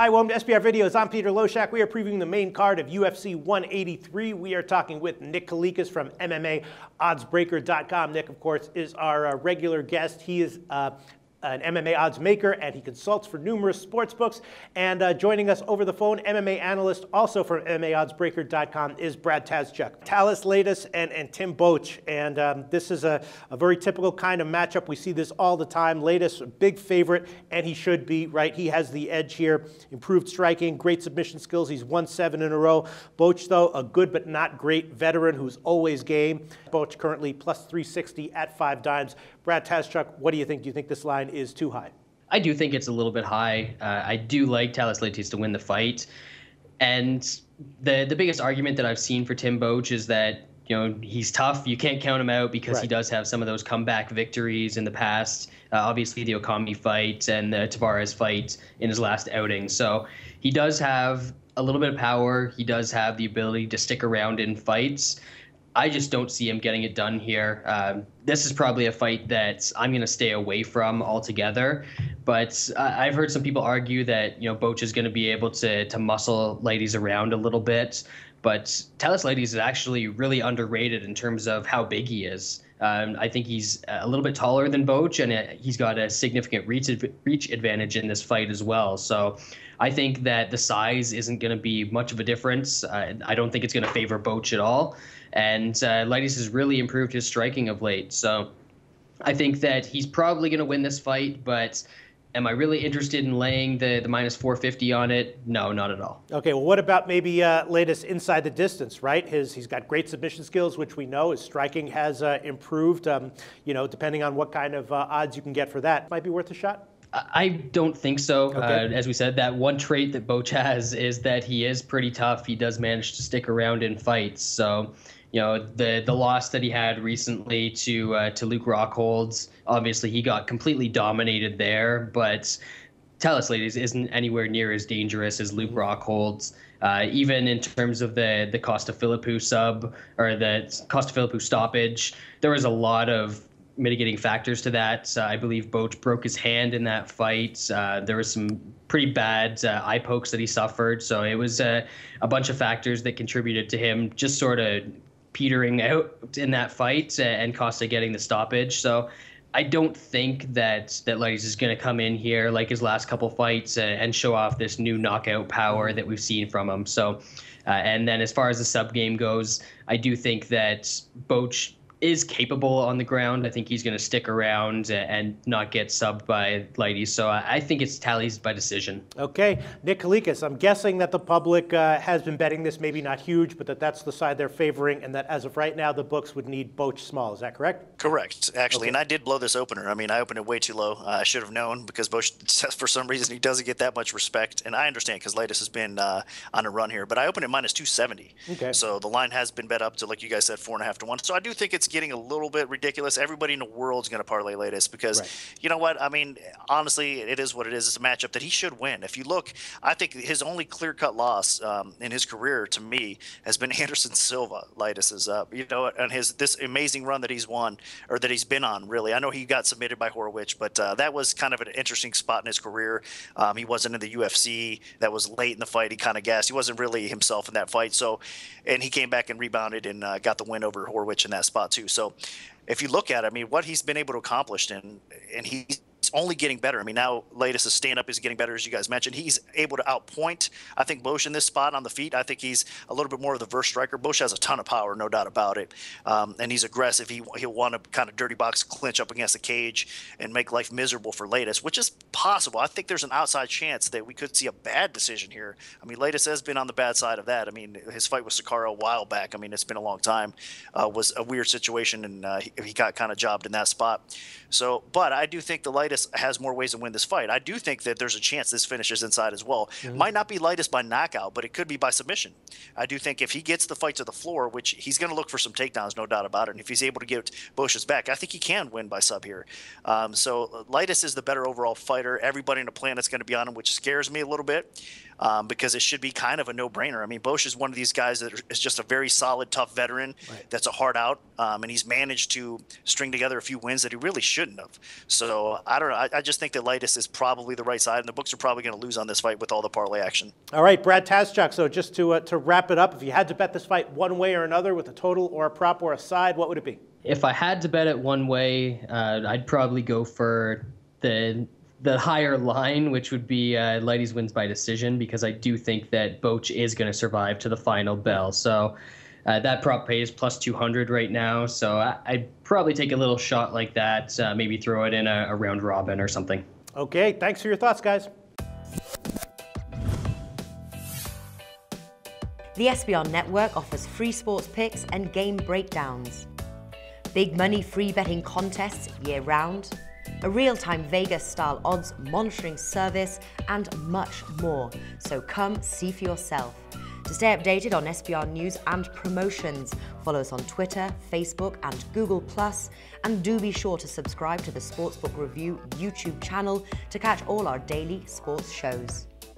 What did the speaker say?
Hi, welcome to SBR Videos. I'm Peter Loshak. We are previewing the main card of UFC 183. We are talking with Nick Kalikas from MMAOddsBreaker.com. Nick, of course, is our regular guest. He is an MMA odds maker, and he consults for numerous sports books. And joining us over the phone, MMA analyst, also from MMAOddsBreaker.com, is Brad Tazchuk. Thales Leites and Tim Boetsch. And this is a very typical kind of matchup. We see this all the time. Leites, a big favorite, and he should be, right? He has the edge here. Improved striking, great submission skills. He's won 7 in a row. Boetsch, though, a good but not great veteran who's always game. Boetsch currently plus 360 at 5 dimes. Brad Tazchuk, what do you think? Do you think this line is too high? I do think it's a little bit high. I do like Thales Leites to win the fight. And the biggest argument that I've seen for Tim Boetsch is that, you know, he's tough. You can't count him out because he does have some of those comeback victories in the past. Obviously, the Okami fight and the Tavares fight in his last outing. So he does have a little bit of power. He does have the ability to stick around in fights. I just don't see him getting it done here. This is probably a fight that I'm going to stay away from altogether. But I've heard some people argue that, you know, Boetsch is going to be able to muscle Leites around a little bit. But Thales Leites is actually really underrated in terms of how big he is. I think he's a little bit taller than Boetsch, and he's got a significant reach advantage in this fight as well. So I think that the size isn't going to be much of a difference. I don't think it's going to favor Boetsch at all. And Leites has really improved his striking of late. So I think that he's probably going to win this fight, but am I really interested in laying the minus 450 on it? No, not at all. Okay, well, what about maybe Leites inside the distance, right? He's got great submission skills, which we know. His striking has improved, you know, depending on what kind of odds you can get for that. Might be worth a shot? I don't think so. Okay. As we said, that one trait that Boetsch has is that he is pretty tough. He does manage to stick around in fights. So, you know, the loss that he had recently to Luke Rockhold, obviously he got completely dominated there, but Thales Leites isn't anywhere near as dangerous as Luke Rockhold. Even in terms of the Costa Philippou sub, or the Costa Philippou stoppage, there was a lot of mitigating factors to that. I believe Boetsch broke his hand in that fight. There was some pretty bad eye pokes that he suffered. So it was a bunch of factors that contributed to him just sort of petering out in that fight and Costa getting the stoppage. So I don't think that Leites is going to come in here like his last couple fights and show off this new knockout power that we've seen from him. So, and then as far as the sub game goes, I do think that Boetsch is capable on the ground. I think he's going to stick around and not get subbed by Leites. So I think it's Thales by decision. Okay. Nick Kalikas, I'm guessing that the public has been betting this, maybe not huge, but that's the side they're favoring, and that as of right now, the books would need Boetsch small. Is that correct? Correct, actually. Okay. And I did blow this opener. I mean, I opened it way too low. I should have known because Boetsch, for some reason, he doesn't get that much respect. And I understand because Leites has been on a run here, but I opened it minus 270. Okay. So the line has been bet up to, like you guys said, 4.5 to 1. So I do think it's getting a little bit ridiculous. Everybody in the world's going to parlay Leites because, you know what? I mean, honestly, it is what it is. It's a matchup that he should win. If you look, I think his only clear-cut loss in his career, to me, has been Anderson Silva. Leites is up, you know, and this amazing run that he's won, or that he's been on, really. I know he got submitted by Horwich, but that was kind of an interesting spot in his career. He wasn't in the UFC. That was late in the fight. He kind of gassed. He wasn't really himself in that fight. So, and he came back and rebounded and got the win over Horwich in that spot too. So, if you look at it, I mean, what he's been able to accomplish, and he's only getting better. I mean, now Leites' stand-up is getting better, as you guys mentioned. He's able to outpoint, I think, Boetsch in this spot on the feet. I think he's a little bit more of the verse striker. Boetsch has a ton of power, no doubt about it. And he's aggressive. He'll want to kind of dirty box clinch up against the cage and make life miserable for Leites, which is possible. I think there's an outside chance that we could see a bad decision here. I mean, Leites has been on the bad side of that. I mean, his fight with Sakara a while back, I mean, it's been a long time, was a weird situation, and he got kind of jobbed in that spot. So, but I do think the Leites has more ways to win this fight. I do think that there's a chance this finishes inside as well. Might not be Leites by knockout, but it could be by submission. I do think if he gets the fight to the floor, which he's going to look for some takedowns, no doubt about it, and if he's able to get Boetsch's back, I think he can win by sub here. So Leites is the better overall fighter. Everybody in the planet's going to be on him, which scares me a little bit. because it should be kind of a no-brainer. I mean, Boetsch is one of these guys that is just a very solid, tough veteran. That's a hard out, and he's managed to string together a few wins that he really shouldn't have. So I don't know. I just think that Leites is probably the right side, and the books are probably going to lose on this fight with all the parlay action. All right, Brad Tazchuk, so just to wrap it up, if you had to bet this fight one way or another with a total or a prop or a side, what would it be? If I had to bet it one way, I'd probably go for the higher line, which would be Leites wins by decision, because I do think that Boetsch is going to survive to the final bell. So that prop pays plus 200 right now. So I'd probably take a little shot like that, maybe throw it in a round robin or something. Okay, thanks for your thoughts, guys. The SBR Network offers free sports picks and game breakdowns, big money free betting contests year-round, a real-time Vegas-style odds monitoring service, and much more. So come see for yourself. To stay updated on SBR news and promotions, follow us on Twitter, Facebook, and Google+, and do be sure to subscribe to the Sportsbook Review YouTube channel to catch all our daily sports shows.